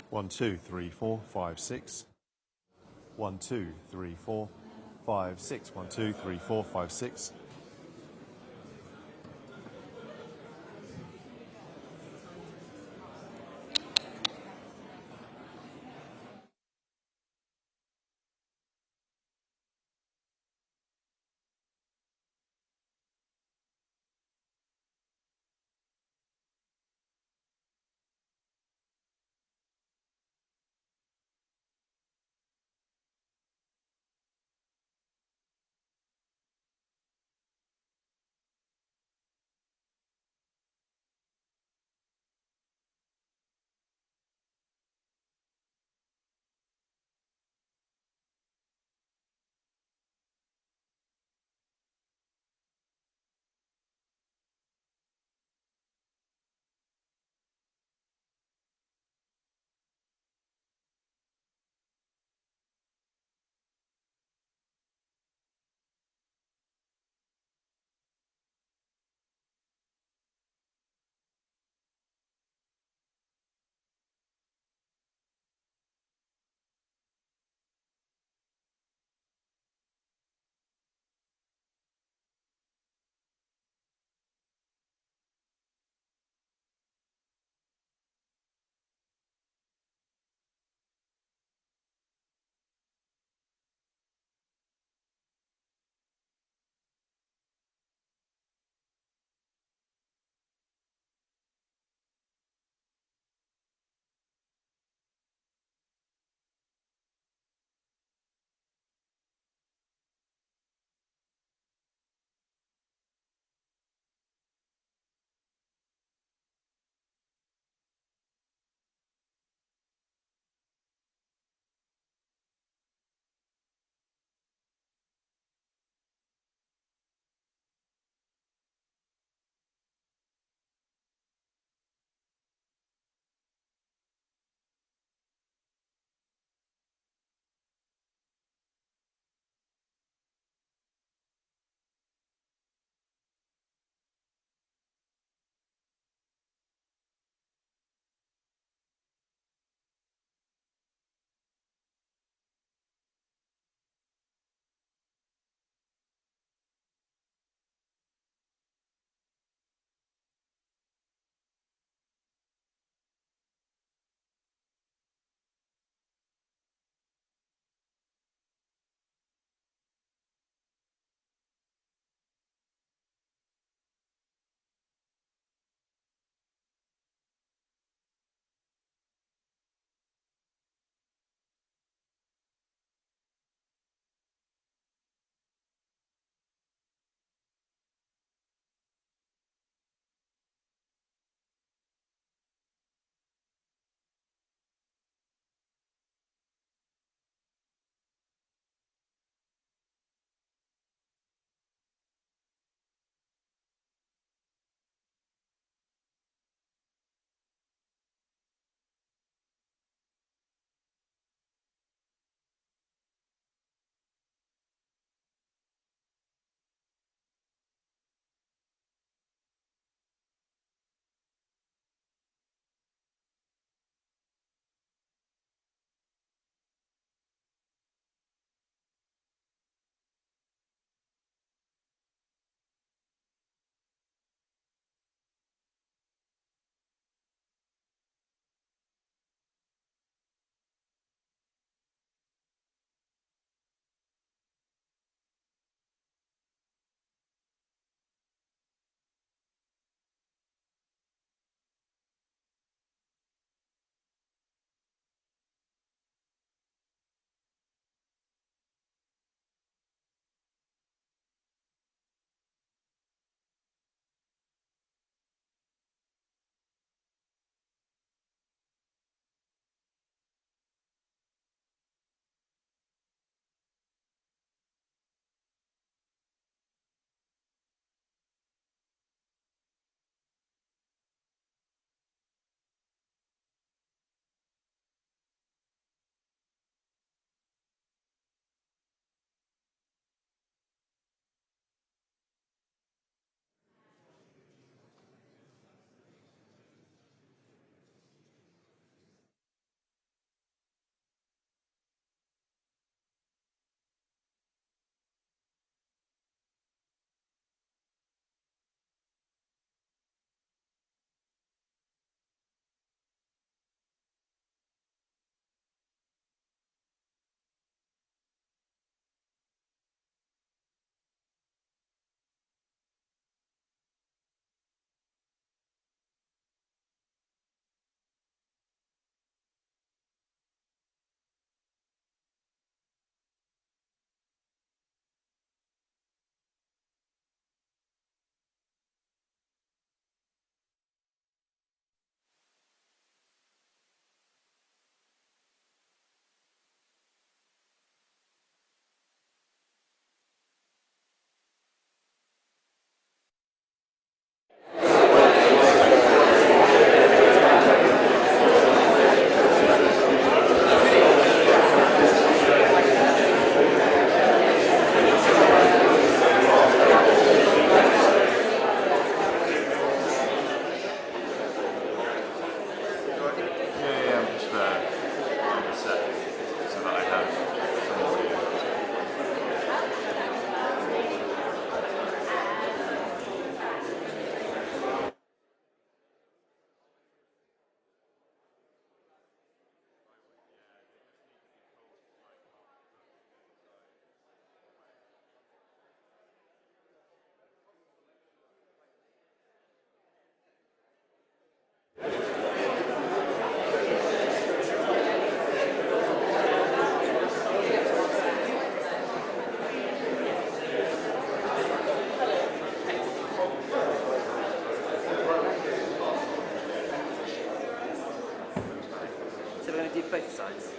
1, 2, 3, 4, 5, 6. 1, 2, 3, 4, 5, 6. 1, 2, 3, 4, 5, 6. do both sides.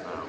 Now.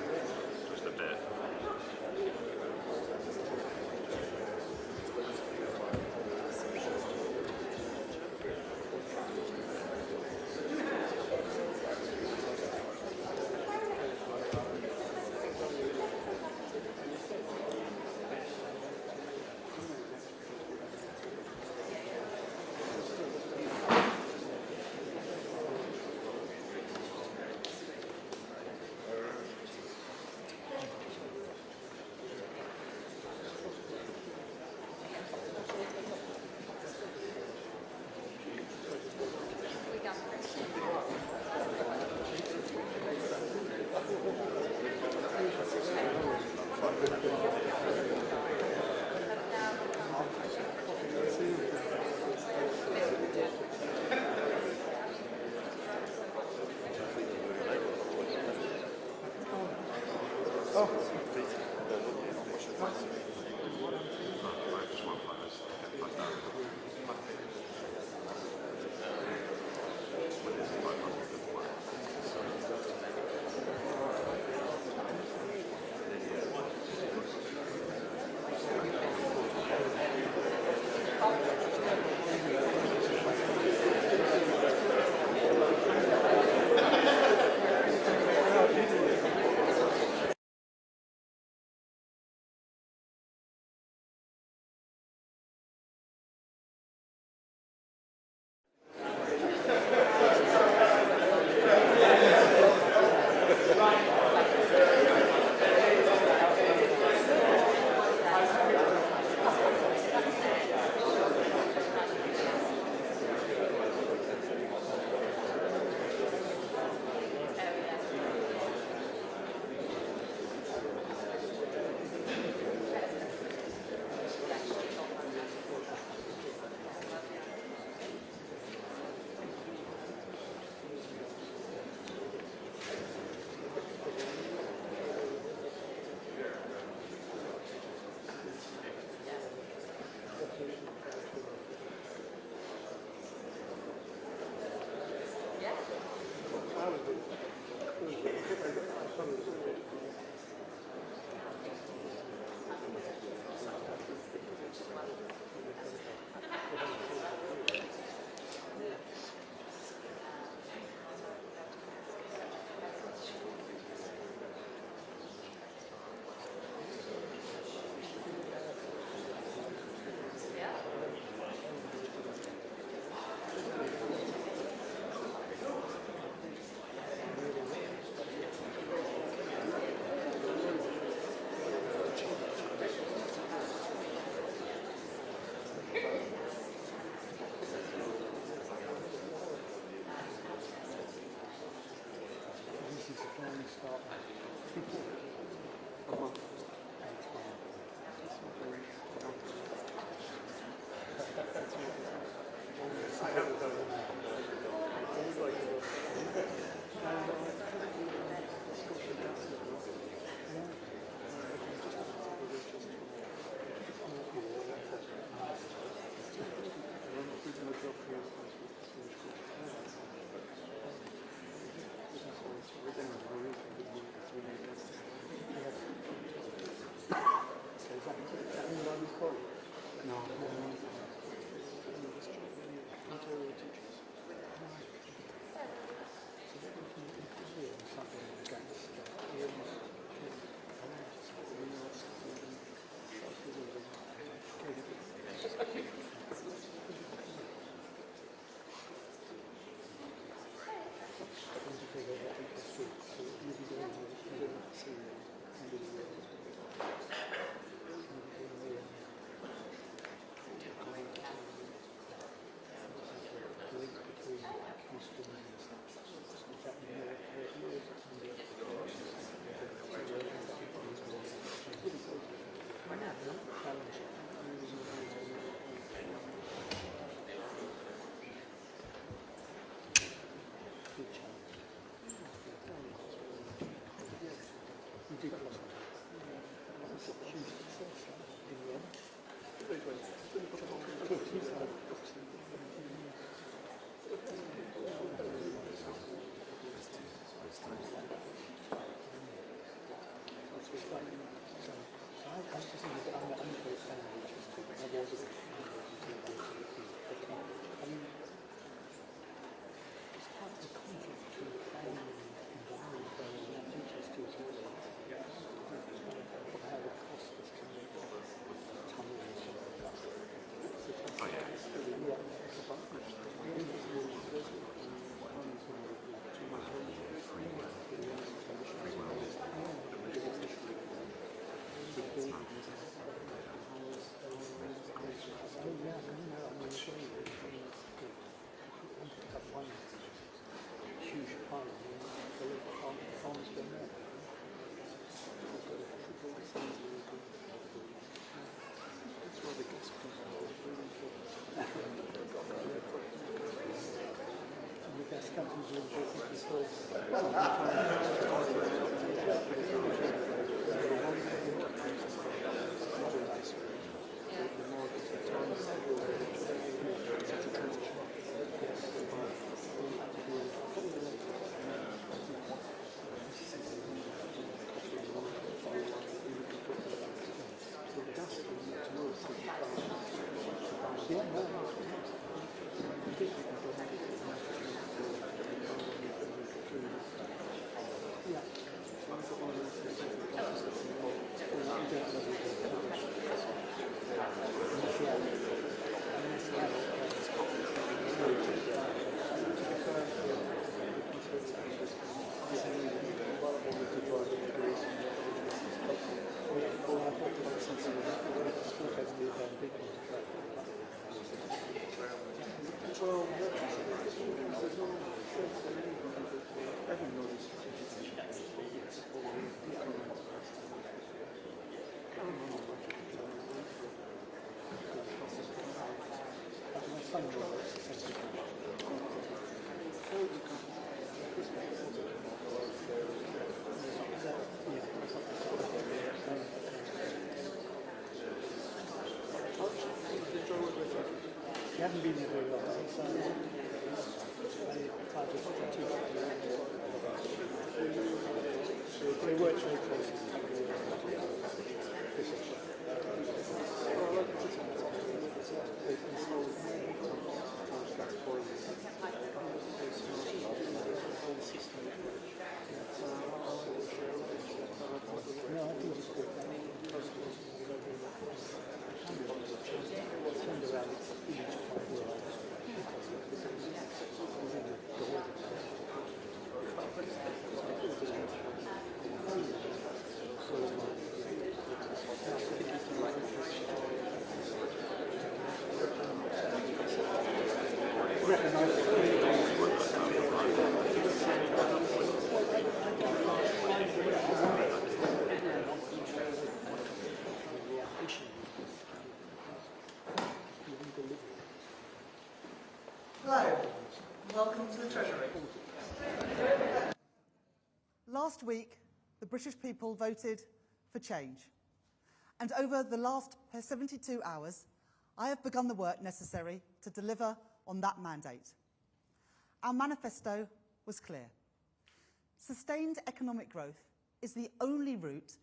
He hasn't been there very long, so they worked very closely. No, I think it's good. Hello, welcome to the Treasury. Last week, the British people voted for change. And over the last 72 hours, I have begun the work necessary to deliver on that mandate. Our manifesto was clear. Sustained economic growth is the only route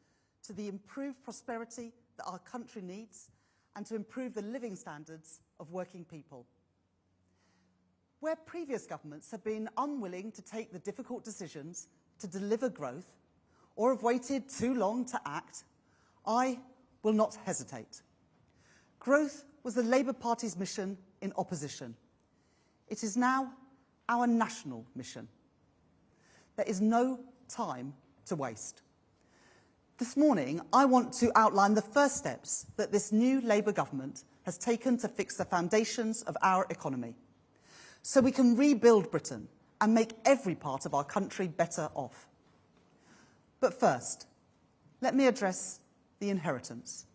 to the improved prosperity that our country needs and to improve the living standards of working people. Where previous governments have been unwilling to take the difficult decisions to deliver growth or have waited too long to act, I will not hesitate. Growth was the Labour Party's mission in opposition. It is now our national mission. There is no time to waste. This morning, I want to outline the first steps that this new Labour government has taken to fix the foundations of our economy, so we can rebuild Britain and make every part of our country better off. But first, let me address the inheritance.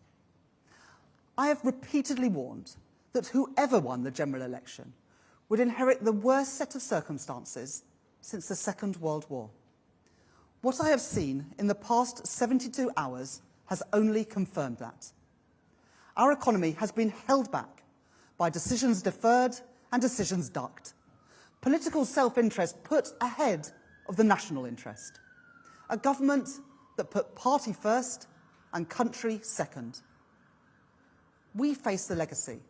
I have repeatedly warned that whoever won the general election would inherit the worst set of circumstances since the Second World War. What I have seen in the past 72 hours has only confirmed that. Our economy has been held back by decisions deferred and decisions ducked. Political self-interest put ahead of the national interest. A government that put party first and country second. We face the legacy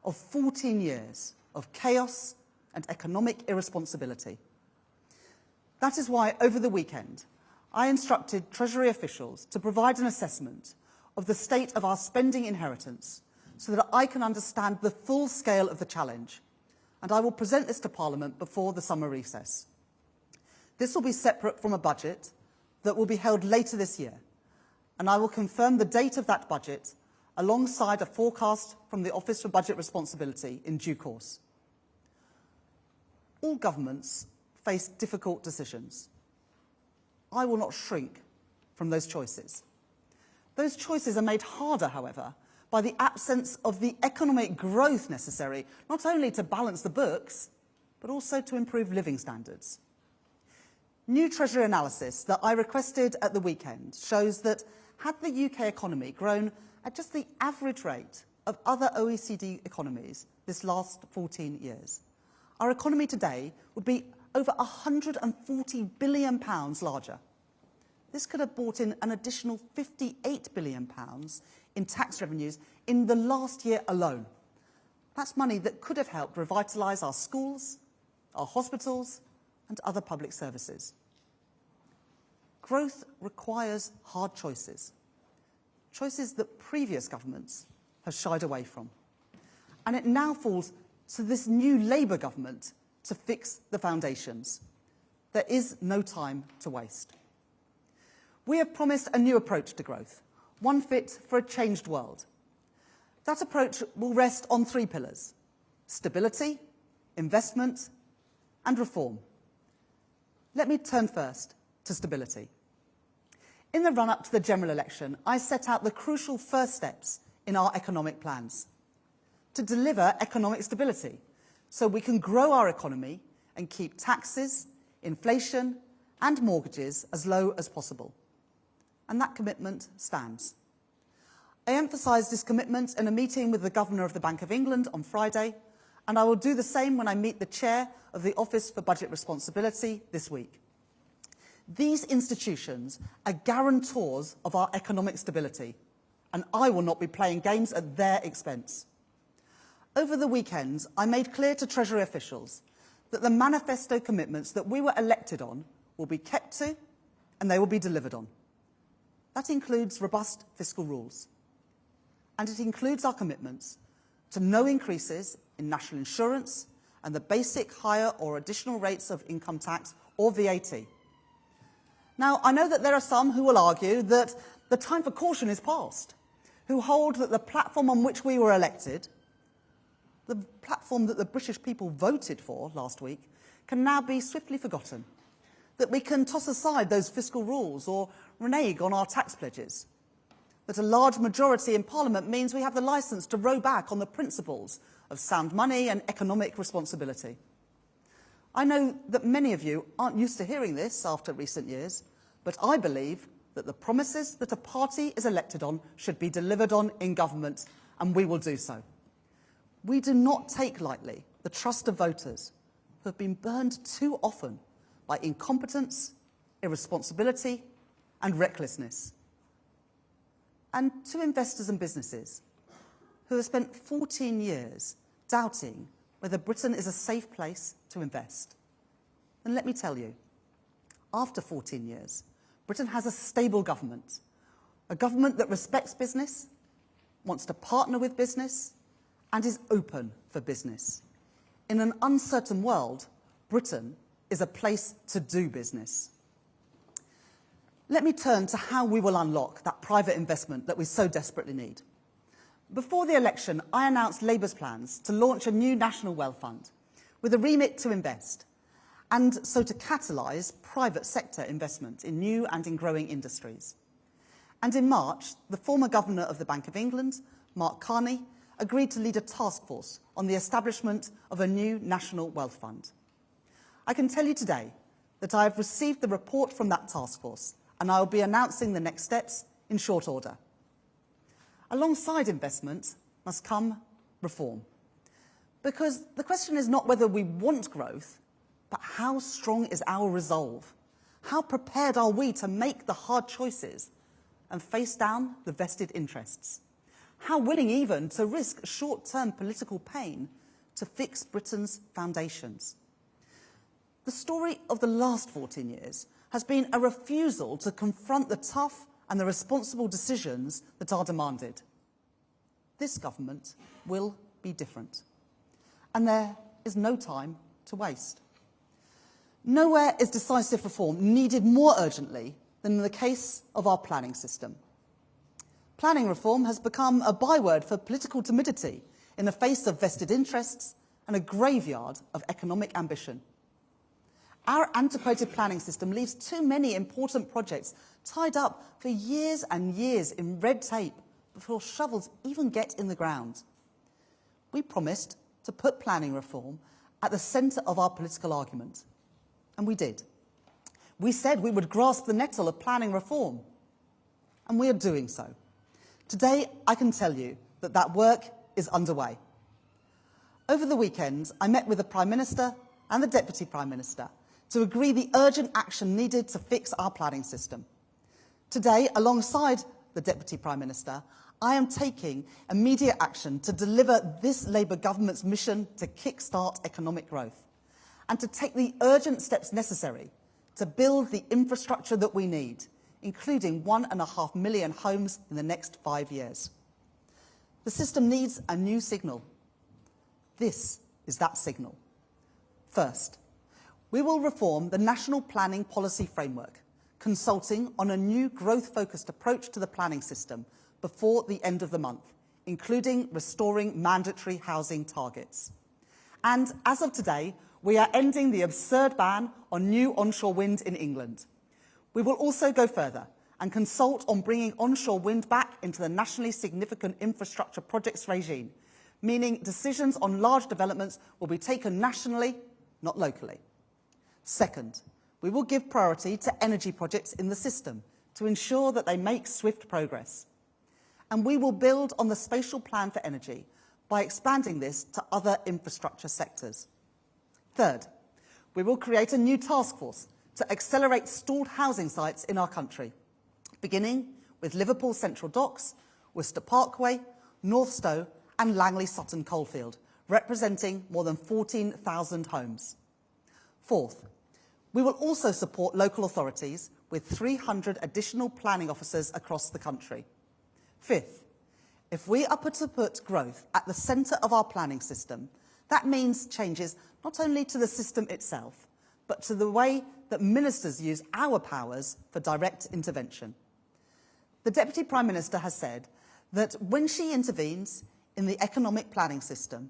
of 14 years of chaos and economic irresponsibility. That is why, over the weekend, I instructed Treasury officials to provide an assessment of the state of our spending inheritance so that I can understand the full scale of the challenge, and I will present this to Parliament before the summer recess. This will be separate from a budget that will be held later this year, and I will confirm the date of that budget alongside a forecast from the Office for Budget Responsibility in due course. All governments face difficult decisions. I will not shrink from those choices. Those choices are made harder, however, by the absence of the economic growth necessary, not only to balance the books, but also to improve living standards. New Treasury analysis that I requested at the weekend shows that had the UK economy grown at just the average rate of other OECD economies this last 14 years, our economy today would be over £140 billion larger. This could have brought in an additional £58 billion in tax revenues in the last year alone. That's money that could have helped revitalise our schools, our hospitals, and other public services. Growth requires hard choices, choices that previous governments have shied away from. And it now falls to this new Labour government to fix the foundations. There is no time to waste. We have promised a new approach to growth, one fit for a changed world. That approach will rest on 3 pillars: stability, investment, and reform. Let me turn first to stability. In the run-up to the general election, I set out the crucial first steps in our economic plans to deliver economic stability so we can grow our economy and keep taxes, inflation, and mortgages as low as possible. And that commitment stands. I emphasised this commitment in a meeting with the Governor of the Bank of England on Friday, and I will do the same when I meet the Chair of the Office for Budget Responsibility this week. These institutions are guarantors of our economic stability, and I will not be playing games at their expense. Over the weekend, I made clear to Treasury officials that the manifesto commitments that we were elected on will be kept to and they will be delivered on. That includes robust fiscal rules. And it includes our commitments to no increases in national insurance and the basic higher or additional rates of income tax or VAT. Now, I know that there are some who will argue that the time for caution is past, who hold that the platform on which we were elected, the platform that the British people voted for last week, can now be swiftly forgotten, that we can toss aside those fiscal rules or renege on our tax pledges, that a large majority in Parliament means we have the licence to row back on the principles of sound money and economic responsibility. I know that many of you aren't used to hearing this after recent years, but I believe that the promises that a party is elected on should be delivered on in government, and we will do so. We do not take lightly the trust of voters who have been burned too often by incompetence, irresponsibility, and recklessness. And to investors and businesses who have spent 14 years doubting whether Britain is a safe place to invest. And let me tell you, after 14 years, Britain has a stable government, a government that respects business, wants to partner with business, and is open for business. In an uncertain world, Britain is a place to do business. Let me turn to how we will unlock that private investment that we so desperately need. Before the election, I announced Labour's plans to launch a new national wealth fund with a remit to invest, and so to catalyse private sector investment in new and in growing industries. And in March, the former Governor of the Bank of England, Mark Carney, agreed to lead a task force on the establishment of a new national wealth fund. I can tell you today that I have received the report from that task force, and I will be announcing the next steps in short order. Alongside investment must come reform. Because the question is not whether we want growth, but how strong is our resolve? How prepared are we to make the hard choices and face down the vested interests? How willing even to risk short-term political pain to fix Britain's foundations? The story of the last 14 years has been a refusal to confront the tough and the responsible decisions that are demanded. This government will be different. And there is no time to waste. Nowhere is decisive reform needed more urgently than in the case of our planning system. Planning reform has become a byword for political timidity in the face of vested interests and a graveyard of economic ambition. Our antiquated planning system leaves too many important projects tied up for years and years in red tape before shovels even get in the ground. We promised to put planning reform at the centre of our political argument. And we did. We said we would grasp the nettle of planning reform. And we are doing so. Today, I can tell you that that work is underway. Over the weekend, I met with the Prime Minister and the Deputy Prime Minister to agree the urgent action needed to fix our planning system. Today, alongside the Deputy Prime Minister, I am taking immediate action to deliver this Labour government's mission to kickstart economic growth and to take the urgent steps necessary to build the infrastructure that we need, including 1.5 million homes in the next 5 years. The system needs a new signal. This is that signal. First, we will reform the National Planning Policy Framework, consulting on a new growth-focused approach to the planning system before the end of the month, including restoring mandatory housing targets. And as of today, we are ending the absurd ban on new onshore wind in England. We will also go further and consult on bringing onshore wind back into the nationally significant infrastructure projects regime, meaning decisions on large developments will be taken nationally, not locally. Second, we will give priority to energy projects in the system to ensure that they make swift progress. And we will build on the spatial plan for energy by expanding this to other infrastructure sectors. Third, we will create a new task force to accelerate stalled housing sites in our country, beginning with Liverpool Central Docks, Worcester Parkway, North Stowe and Langley Sutton Coalfield, representing more than 14,000 homes. Fourth, we will also support local authorities with 300 additional planning officers across the country. Fifth, if we are to put growth at the centre of our planning system, that means changes not only to the system itself, but to the way that ministers use our powers for direct intervention. The Deputy Prime Minister has said that when she intervenes in the economic planning system,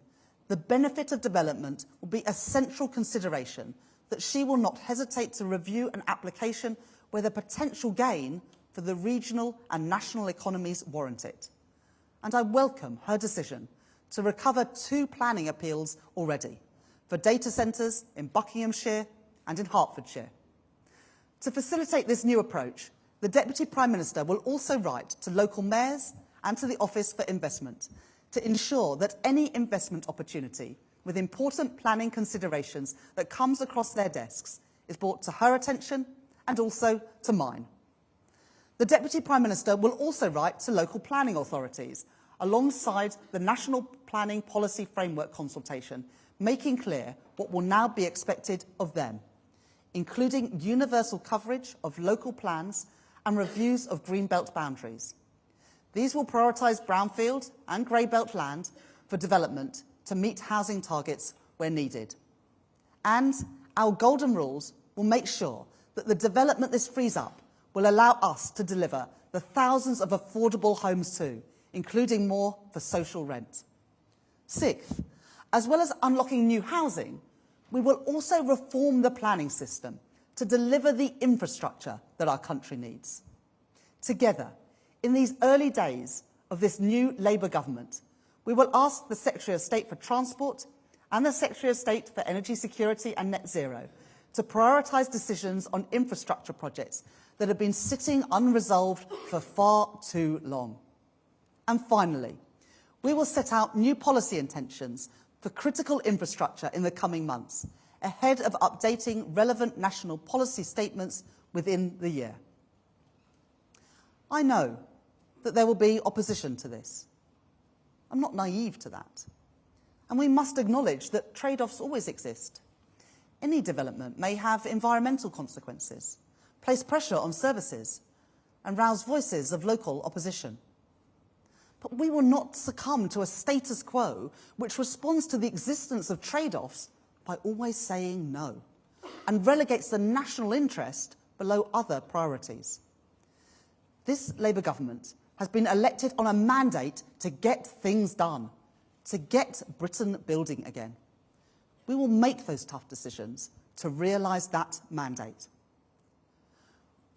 the benefit of development will be a central consideration, that she will not hesitate to review an application where the potential gain for the regional and national economies warrant it. And I welcome her decision to recover 2 planning appeals already for data centres in Buckinghamshire and in Hertfordshire. To facilitate this new approach, the Deputy Prime Minister will also write to local mayors and to the Office for Investment to ensure that any investment opportunity with important planning considerations that comes across their desks is brought to her attention and also to mine. The Deputy Prime Minister will also write to local planning authorities alongside the National Planning Policy Framework consultation, making clear what will now be expected of them, including universal coverage of local plans and reviews of greenbelt boundaries. These will prioritise brownfield and grey belt land for development to meet housing targets where needed. And our golden rules will make sure that the development this frees up will allow us to deliver the thousands of affordable homes too, including more for social rent. Sixth, as well as unlocking new housing, we will also reform the planning system to deliver the infrastructure that our country needs. Together, in these early days of this new Labour government, we will ask the Secretary of State for Transport and the Secretary of State for Energy Security and Net Zero to prioritise decisions on infrastructure projects that have been sitting unresolved for far too long. And finally, we will set out new policy intentions for critical infrastructure in the coming months, ahead of updating relevant national policy statements within the year. I know that there will be opposition to this. I'm not naive to that. And we must acknowledge that trade-offs always exist. Any development may have environmental consequences, place pressure on services, and rouse voices of local opposition. But we will not succumb to a status quo which responds to the existence of trade-offs by always saying no, and relegates the national interest below other priorities. This Labour government has been elected on a mandate to get things done, to get Britain building again. We will make those tough decisions to realise that mandate.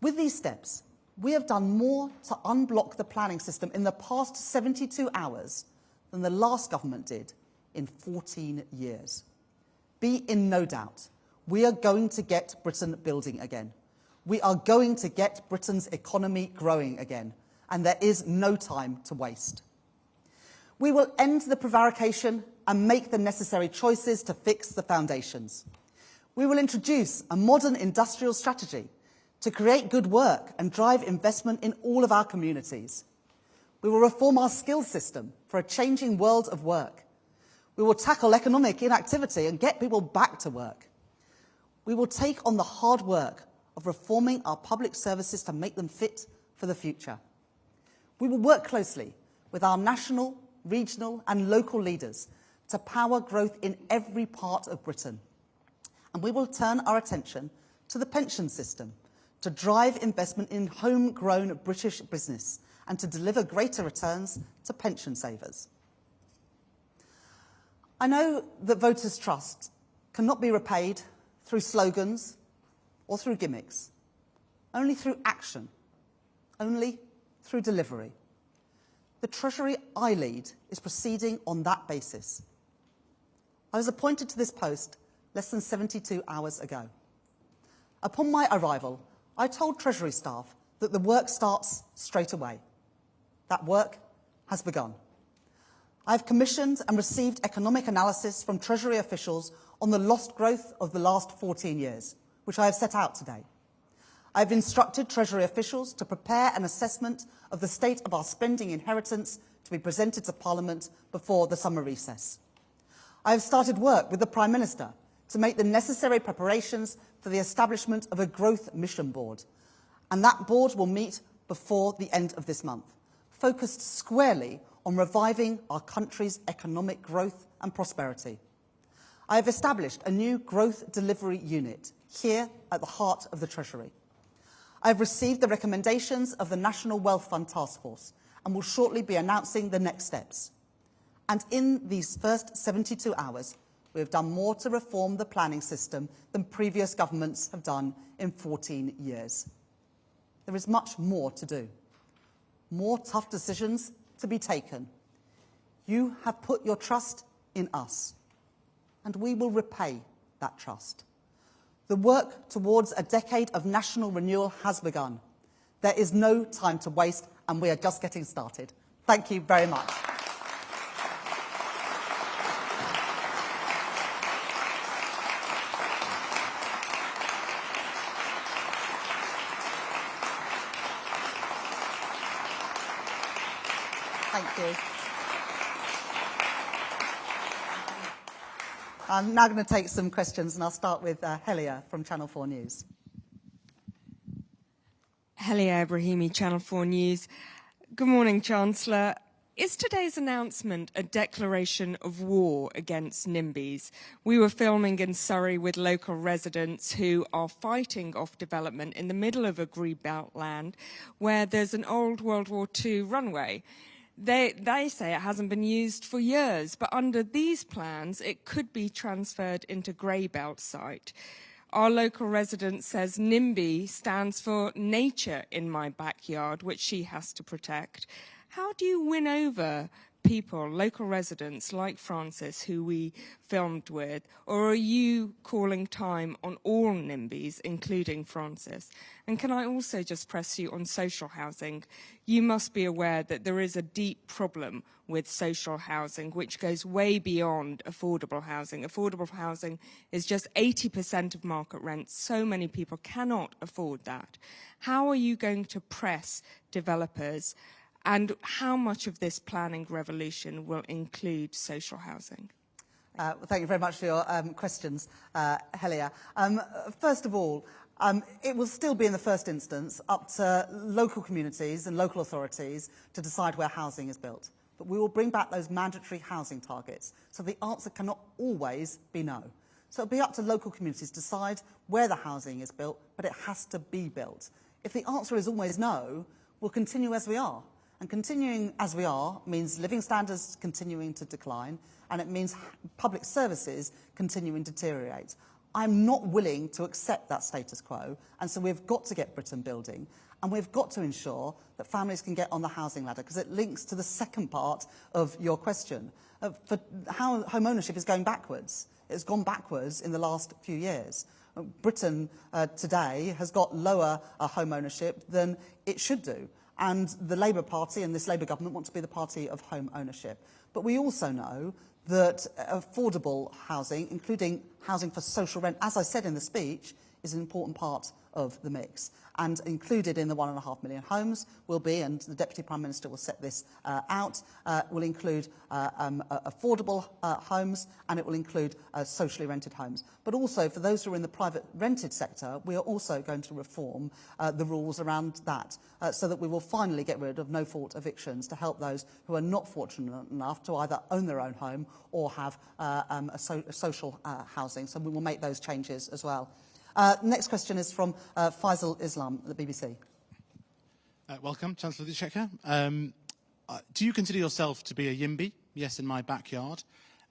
With these steps, we have done more to unblock the planning system in the past 72 hours than the last government did in 14 years. be in no doubt. We are going to get Britain building again. We are going to get Britain's economy growing again, and there is no time to waste. We will end the prevarication and make the necessary choices to fix the foundations. We will introduce a modern industrial strategy to create good work and drive investment in all of our communities. We will reform our skills system for a changing world of work. We will tackle economic inactivity and get people back to work. We will take on the hard work of reforming our public services to make them fit for the future. We will work closely with our national, regional and local leaders to power growth in every part of Britain. And we will turn our attention to the pension system to drive investment in homegrown British business and to deliver greater returns to pension savers. I know that voters' trust cannot be repaid through slogans or through gimmicks, only through action, only through delivery. The Treasury I lead is proceeding on that basis. I was appointed to this post less than 72 hours ago. Upon my arrival, I told Treasury staff that the work starts straight away. That work has begun. I have commissioned and received economic analysis from Treasury officials on the lost growth of the last 14 years, which I have set out today. I have instructed Treasury officials to prepare an assessment of the state of our spending inheritance to be presented to Parliament before the summer recess. I have started work with the Prime Minister to make the necessary preparations for the establishment of a growth mission board, and that board will meet before the end of this month, focused squarely on reviving our country's economic growth and prosperity. I have established a new growth delivery unit here at the heart of the Treasury. I have received the recommendations of the National Wealth Fund Task Force and will shortly be announcing the next steps. And in these first 72 hours, we have done more to reform the planning system than previous governments have done in 14 years. There is much more to do. More tough decisions to be taken. You have put your trust in us, and we will repay that trust. The work towards a decade of national renewal has begun. There is no time to waste, and we are just getting started. Thank you very much. Thank you. I'm now going to take some questions, and I'll start with Helia from Channel 4 News. Helia Ibrahimi, Channel 4 News. Good morning, Chancellor. Is today's announcement a declaration of war against NIMBYs? We were filming in Surrey with local residents who are fighting off development in the middle of a greenbelt land where there's an old World War II runway. They say it hasn't been used for years, but under these plans, it could be transferred into Greybelt site. Our local resident says NIMBY stands for nature in my backyard, which she has to protect. How do you win over people, local residents like Francis, who we filmed with, or are you calling time on all NIMBYs, including Francis? And can I also just press you on social housing? You must be aware that there is a deep problem with social housing, which goes way beyond affordable housing. Affordable housing is just 80% of market rent. So many people cannot afford that. How are you going to press developers? And how much of this planning revolution will include social housing? Well, thank you very much for your questions, Helia. First of all, it will still be in the first instance up to local communities and local authorities to decide where housing is built. But we will bring back those mandatory housing targets. So the answer cannot always be no. So it'll be up to local communities to decide where the housing is built, but it has to be built. If the answer is always no, we'll continue as we are. And continuing as we are means living standards continuing to decline, and it means public services continuing to deteriorate. I'm not willing to accept that status quo, and so we've got to get Britain building, and we've got to ensure that families can get on the housing ladder, because it links to the second part of your question, for how home ownership is going backwards. It's gone backwards in the last few years. Britain today has got lower home ownership than it should do. And the Labour Party and this Labour government want to be the party of home ownership. But we also know that affordable housing, including housing for social rent, as I said in the speech, is an important part of the mix. And included in the 1.5 million homes will be, and the Deputy Prime Minister will set this out, will include affordable homes, and it will include socially rented homes. But also, for those who are in the private rented sector, we are also going to reform the rules around that, so that we will finally get rid of no-fault evictions to help those who are not fortunate enough to either own their own home or have social housing. So we will make those changes as well. Next question is from Faisal Islam at the BBC. Welcome, Chancellor the Exchequer. Do you consider yourself to be a YIMBY? Yes, in my backyard.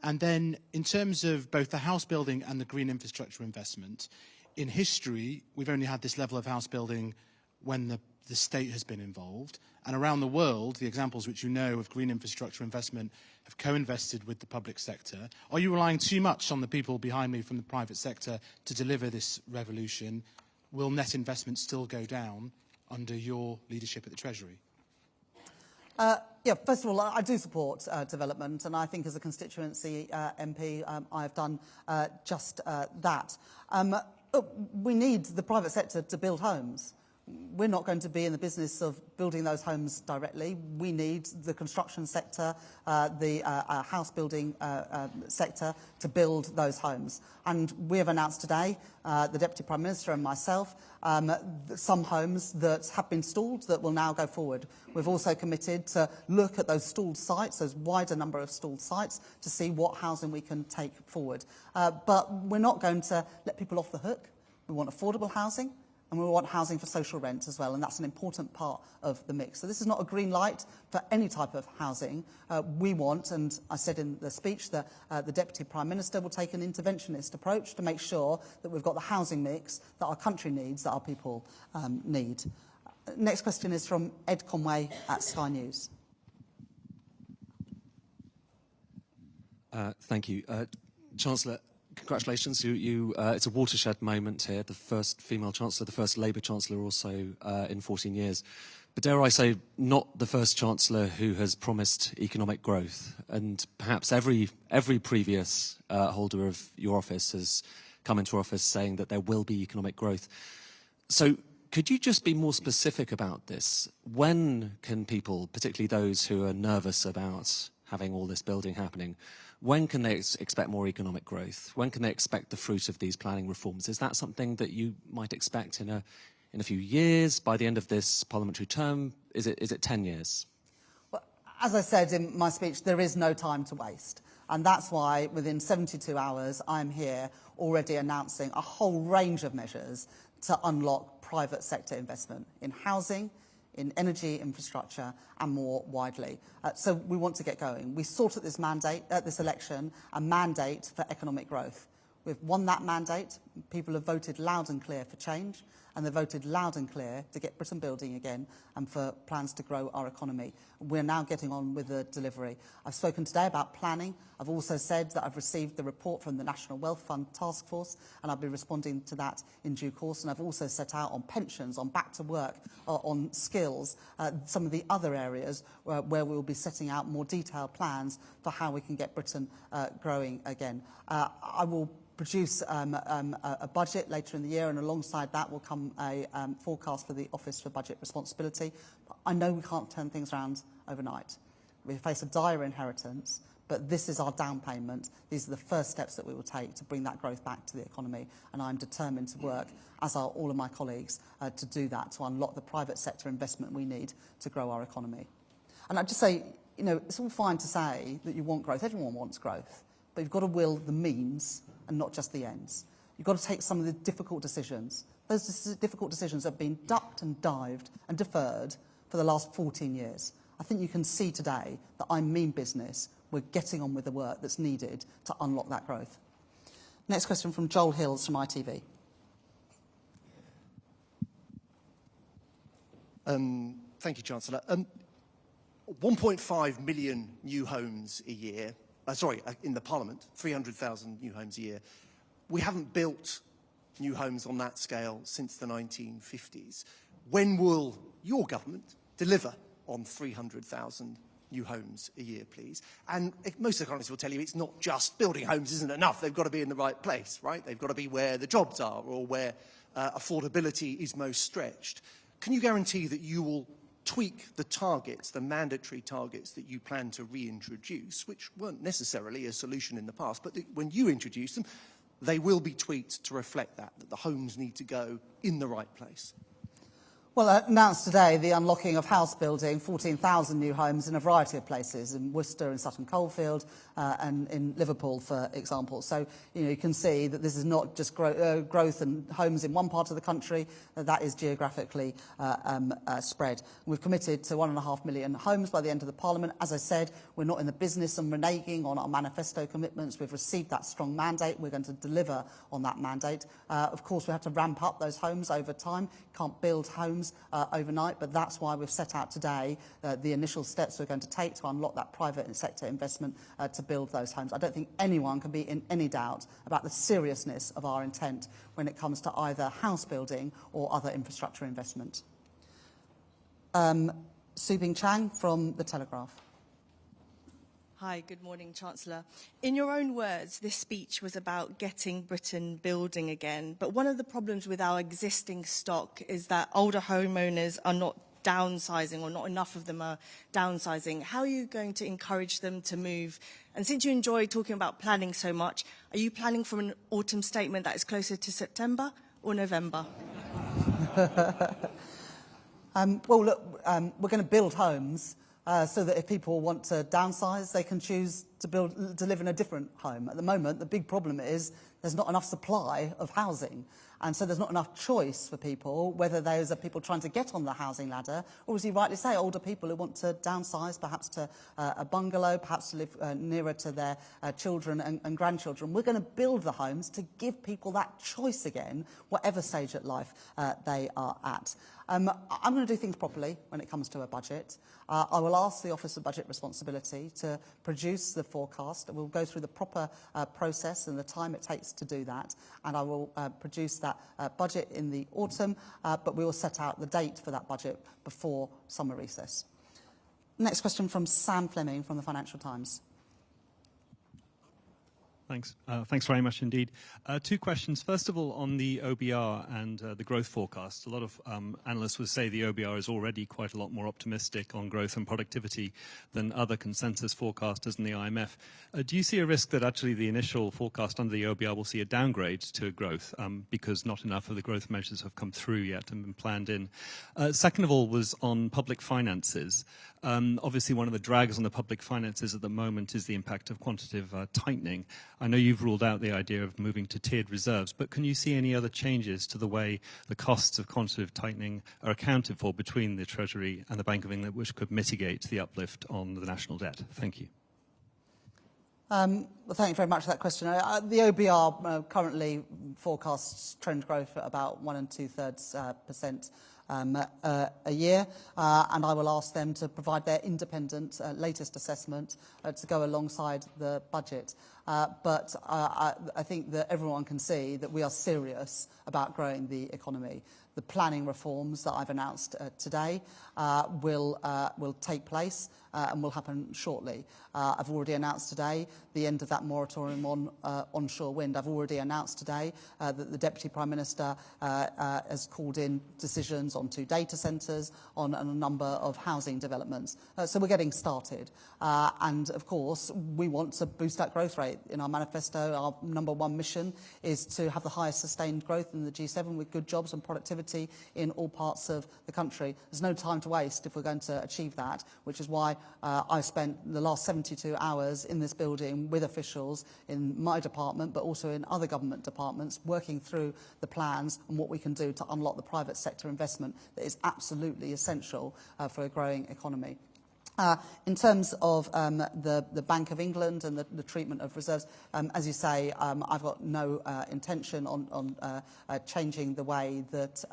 And then, in terms of both the house building and the green infrastructure investment, in history, we've only had this level of house building when the state has been involved. And around the world, the examples which you know of green infrastructure investment have co-invested with the public sector. Are you relying too much on the people behind me from the private sector to deliver this revolution? Will net investment still go down under your leadership at the Treasury? Yeah, first of all, I do support development, and I think as a constituency MP, I have done just that. We need the private sector to build homes. We're not going to be in the business of building those homes directly. We need the construction sector, the house building sector to build those homes. And we have announced today, the Deputy Prime Minister and myself, some homes that have been stalled that will now go forward. We've also committed to look at those stalled sites, those wider number of stalled sites, to see what housing we can take forward. But we're not going to let people off the hook. We want affordable housing. And we want housing for social rent as well, and that's an important part of the mix. So this is not a green light for any type of housing. We want, and I said in the speech, that the Deputy Prime Minister will take an interventionist approach to make sure that we've got the housing mix that our country needs, that our people need. Next question is from Ed Conway at Sky News. Thank you. Chancellor, congratulations. It's a watershed moment here. The first female Chancellor, the first Labour Chancellor also in 14 years. But dare I say, not the first Chancellor who has promised economic growth. And perhaps every previous holder of your office has come into office saying that there will be economic growth. So could you just be more specific about this? When can people, particularly those who are nervous about having all this building happening, when can they expect more economic growth? When can they expect the fruit of these planning reforms? Is that something that you might expect in a few years, by the end of this parliamentary term? Is it 10 years? Well, as I said in my speech, there is no time to waste. And that's why within 72 hours, I'm here already announcing a whole range of measures to unlock private sector investment in housing, in energy infrastructure, and more widely. So we want to get going. We sought at this election, a mandate for economic growth. We've won that mandate. People have voted loud and clear for change, and they've voted loud and clear to get Britain building again and for plans to grow our economy. We're now getting on with the delivery. I've spoken today about planning. I've also said that I've received the report from the National Wealth Fund Task Force, and I'll be responding to that in due course. And I've also set out on pensions, on back to work, on skills, some of the other areas where we will be setting out more detailed plans for how we can get Britain growing again. I will produce a budget later in the year, and alongside that will come a forecast for the Office for Budget Responsibility. I know we can't turn things around overnight. We face a dire inheritance, but this is our down payment. These are the first steps that we will take to bring that growth back to the economy, and I'm determined to work, as are all of my colleagues, to do that, to unlock the private sector investment we need to grow our economy. And I'd just say, you know, it's all fine to say that you want growth. Everyone wants growth. But you've got to will the means and not just the ends. You've got to take some of the difficult decisions. Those difficult decisions have been ducked and dived and deferred for the last 14 years. I think you can see today that I mean business. We're getting on with the work that's needed to unlock that growth. Next question from Joel Hills from ITV. Thank you, Chancellor. 1.5 million new homes a year. in the Parliament, 300,000 new homes a year. We haven't built new homes on that scale since the 1950s. When will your government deliver on 300,000 new homes a year, please? And most economists will tell you it's not just building homes isn't enough. They've got to be in the right place, right? They've got to be where the jobs are or where affordability is most stretched. Can you guarantee that you will tweak the targets, the mandatory targets that you plan to reintroduce, which weren't necessarily a solution in the past, but when you introduce them, they will be tweaked to reflect that the homes need to go in the right place? Well, I announced today the unlocking of house building, 14,000 new homes in a variety of places, in Worcester, in Sutton Coldfield, and in Liverpool, for example. So, you can see that this is not just growth and homes in one part of the country, that is geographically spread. We've committed to 1.5 million homes by the end of the Parliament. As I said, we're not in the business of reneging on our manifesto commitments. We've received that strong mandate. We're going to deliver on that mandate. Of course, we have to ramp up those homes over time. Can't build homes overnight, but that's why we've set out today the initial steps we're going to take to unlock that private sector investment to build those homes. I don't think anyone can be in any doubt about the seriousness of our intent when it comes to either house building or other infrastructure investment. Subing Chang from The Telegraph. Hi, good morning, Chancellor. In your own words, this speech was about getting Britain building again. But one of the problems with our existing stock is that older homeowners are not downsizing, or not enough of them are downsizing. How are you going to encourage them to move? And since you enjoy talking about planning so much, are you planning for an autumn statement that is closer to September or November? Well, look, we're going to build homes so that if people want to downsize, they can choose to live in a different home. At the moment, the big problem is there's not enough supply of housing. And so there's not enough choice for people, whether those are people trying to get on the housing ladder, or as you rightly say, older people who want to downsize, perhaps to a bungalow, perhaps to live nearer to their children and grandchildren. We're going to build the homes to give people that choice again, whatever stage of life they are at. I'm going to do things properly when it comes to a budget. I will ask the Office of Budget Responsibility to produce the forecast. We'll go through the proper process and the time it takes to do that, and I will produce that budget in the autumn, but we will set out the date for that budget before summer recess. Next question from Sam Fleming from the Financial Times. Thanks. Thanks very much indeed. Two questions. First of all, on the OBR and the growth forecast. A lot of analysts would say the OBR is already quite a lot more optimistic on growth and productivity than other consensus forecasters in the IMF. Do you see a risk that actually the initial forecast under the OBR will see a downgrade to growth because not enough of the growth measures have come through yet and been planned in? Second of all was on public finances. Obviously, one of the drags on the public finances at the moment is the impact of quantitative tightening. I know you've ruled out the idea of moving to tiered reserves, but can you see any other changes to the way the costs of quantitative tightening are accounted for between the Treasury and the Bank of England, which could mitigate the uplift on the national debt? Thank you. Well, thank you very much for that question. The OBR currently forecasts trend growth at about 1 2/3% a year, and I will ask them to provide their independent latest assessment to go alongside the budget. But I think that everyone can see that we are serious about growing the economy. The planning reforms that I've announced today will take place and will happen shortly. I've already announced today the end of that moratorium on onshore wind. I've already announced today that the Deputy Prime Minister has called in decisions on 2 data centres, on a number of housing developments. So we're getting started. And, of course, we want to boost that growth rate. In our manifesto, our #1 mission is to have the highest sustained growth in the G7 with good jobs and productivity in all parts of the country. There's no time to waste if we're going to achieve that, which is why I've spent the last 72 hours in this building with officials in my department, but also in other government departments, working through the plans and what we can do to unlock the private sector investment that is absolutely essential for a growing economy. In terms of the Bank of England and the treatment of reserves, as you say, I've got no intention on changing the way that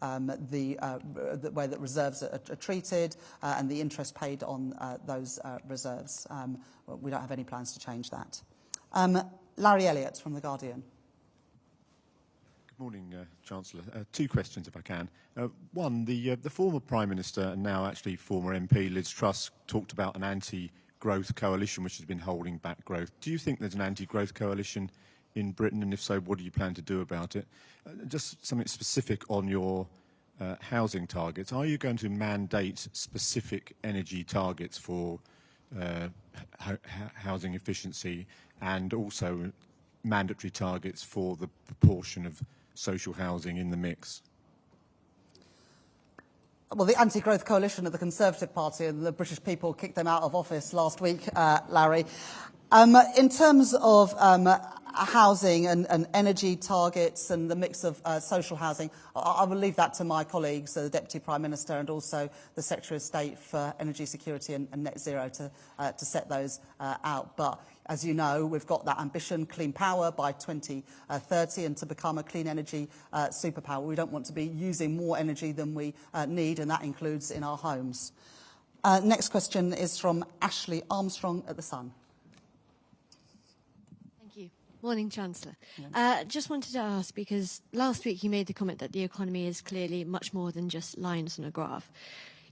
the way that reserves are treated and the interest paid on those reserves. We don't have any plans to change that. Larry Elliott from The Guardian. Good morning, Chancellor. Two questions, if I can. One, the former Prime Minister and now actually former MP Liz Truss talked about an anti-growth coalition which has been holding back growth. Do you think there's an anti-growth coalition in Britain, and if so, what do you plan to do about it? Just something specific on your housing targets. Are you going to mandate specific energy targets for housing efficiency and also mandatory targets for the proportion of social housing in the mix? Well, the anti-growth coalition of the Conservative Party and the British people kicked them out of office last week, Larry. In terms of housing and energy targets and the mix of social housing, I will leave that to my colleagues, the Deputy Prime Minister and also the Secretary of State for Energy Security and Net Zero to set those out. But as you know, we've got that ambition, clean power by 2030, and to become a clean energy superpower. We don't want to be using more energy than we need, and that includes in our homes. Next question is from Ashley Armstrong at The Sun. Thank you. Morning, Chancellor. Just wanted to ask, because last week you made the comment that the economy is clearly much more than just lines on a graph.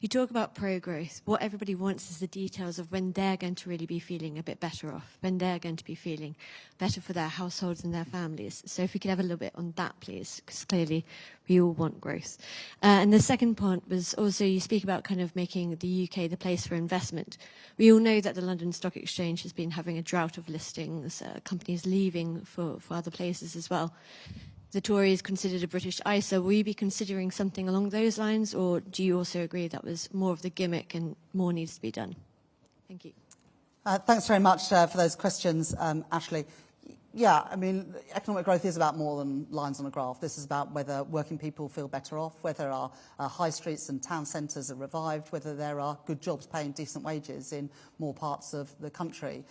You talk about pro-growth. What everybody wants is the details of when they're going to really be feeling a bit better off, when they're going to be feeling better for their households and their families. So if we could have a little bit on that, please, because clearly we all want growth. And the second point was also you speak about kind of making the UK the place for investment. We all know that the London Stock Exchange has been having a drought of listings, companies leaving for other places as well. The Tories considered a British ISA. Will you be considering something along those lines, or do you also agree that was more of the gimmick and more needs to be done? Thank you. Thanks very much for those questions, Ashley. Yeah, I mean, economic growth is about more than lines on a graph. This is about whether working people feel better off, whether our high streets and town centres are revived, whether there are good jobs paying decent wages in more parts of the country.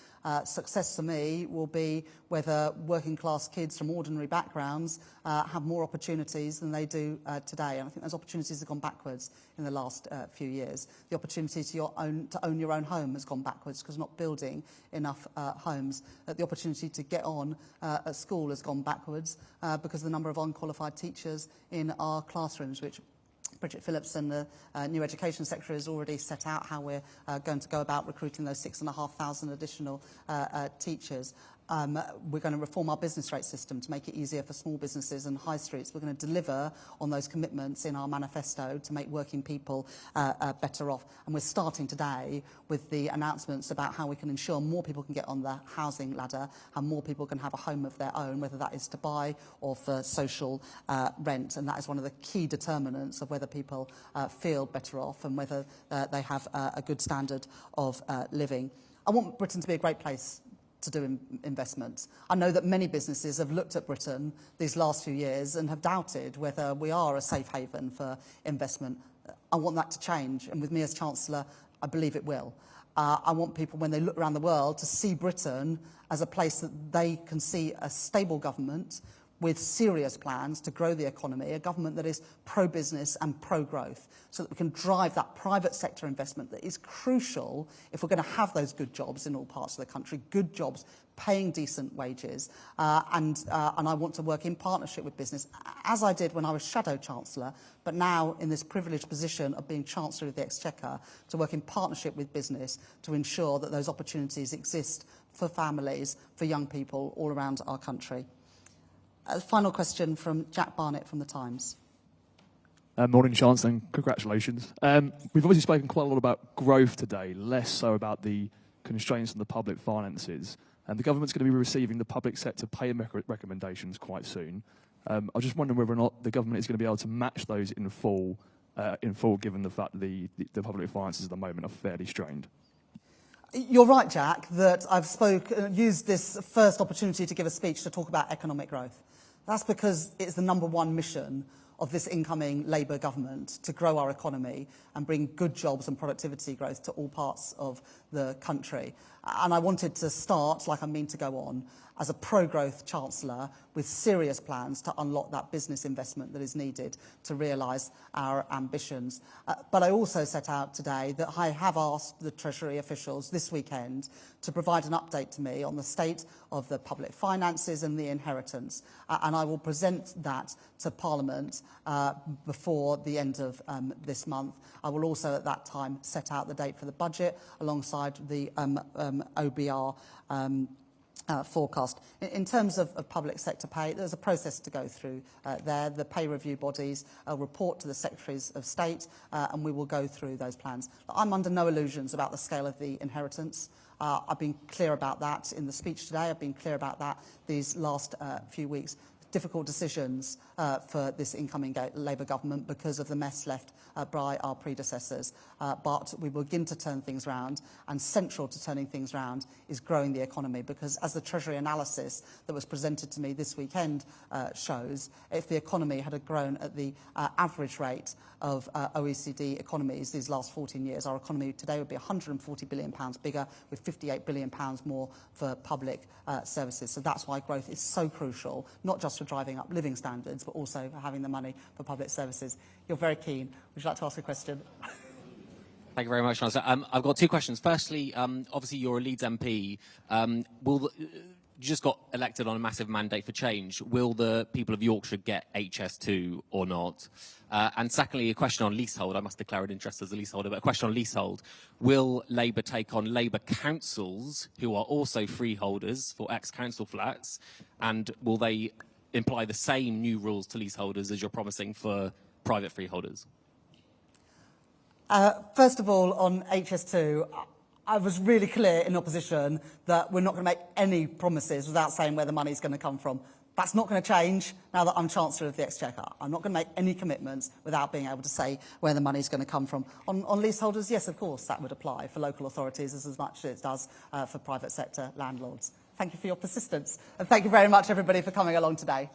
Success for me will be whether working class kids from ordinary backgrounds have more opportunities than they do today. And I think those opportunities have gone backwards in the last few years. The opportunity to own your own home has gone backwards because we're not building enough homes. The opportunity to get on at school has gone backwards because of the number of unqualified teachers in our classrooms, which Bridget Phillips and the new Education Secretary has already set out how we're going to go about recruiting those 6,500 additional teachers. We're going to reform our business rate system to make it easier for small businesses and high streets. We're going to deliver on those commitments in our manifesto to make working people better off. And we're starting today with the announcements about how we can ensure more people can get on the housing ladder and more people can have a home of their own, whether that is to buy or for social rent. And that is one of the key determinants of whether people feel better off and whether they have a good standard of living. I want Britain to be a great place to do investments. I know that many businesses have looked at Britain these last few years and have doubted whether we are a safe haven for investment. I want that to change, and with me as Chancellor, I believe it will. I want people, when they look around the world, to see Britain as a place that they can see a stable government with serious plans to grow the economy, a government that is pro-business and pro-growth, so that we can drive that private sector investment that is crucial if we're going to have those good jobs in all parts of the country, good jobs paying decent wages. And I want to work in partnership with business, as I did when I was Shadow Chancellor, but now in this privileged position of being Chancellor of the Exchequer, to work in partnership with business to ensure that those opportunities exist for families, for young people all around our country. Final question from Jack Barnett from The Times. Morning, Chancellor, and congratulations. We've obviously spoken quite a lot about growth today, less so about the constraints on the public finances. And the government's going to be receiving the public sector pay recommendations quite soon. I was just wondering whether or not the government is going to be able to match those in full, given the fact that the public finances at the moment are fairly strained. You're right, Jack, that I've used this first opportunity to give a speech to talk about economic growth. That's because it's the #1 mission of this incoming Labour government to grow our economy and bring good jobs and productivity growth to all parts of the country. And I wanted to start, like I mean to go on, as a pro-growth Chancellor with serious plans to unlock that business investment that is needed to realise our ambitions. But I also set out today that I have asked the Treasury officials this weekend to provide an update to me on the state of the public finances and the inheritance. And I will present that to Parliament before the end of this month. I will also at that time set out the date for the budget alongside the OBR forecast. In terms of public sector pay, there's a process to go through there. The pay review bodies report to the Secretaries of State and we will go through those plans. I'm under no illusions about the scale of the inheritance. I've been clear about that in the speech today. I've been clear about that these last few weeks. Difficult decisions for this incoming Labour government because of the mess left by our predecessors. But we will begin to turn things round, and central to turning things round is growing the economy, because as the Treasury analysis that was presented to me this weekend shows, if the economy had grown at the average rate of OECD economies these last 14 years, our economy today would be £140 billion bigger, with £58 billion more for public services. So that's why growth is so crucial, not just for driving up living standards, but also for having the money for public services. You're very keen. Would you like to ask a question? Thank you very much, Chancellor. I've got two questions. Firstly, obviously you're a Leeds MP. You just got elected on a massive mandate for change. Will the people of Yorkshire get HS2 or not? And secondly, a question on leasehold. I must declare an interest as a leaseholder, but a question on leasehold. Will Labour take on Labour councils who are also freeholders for ex-council flats? And will they imply the same new rules to leaseholders as you're promising for private freeholders? First of all, on HS2, I was really clear in opposition that we're not going to make any promises without saying where the money's going to come from. That's not going to change now that I'm Chancellor of the Exchequer. I'm not going to make any commitments without being able to say where the money's going to come from. On leaseholders, yes, of course, that would apply for local authorities as much as it does for private sector landlords. Thank you for your persistence. And thank you very much, everybody, for coming along today.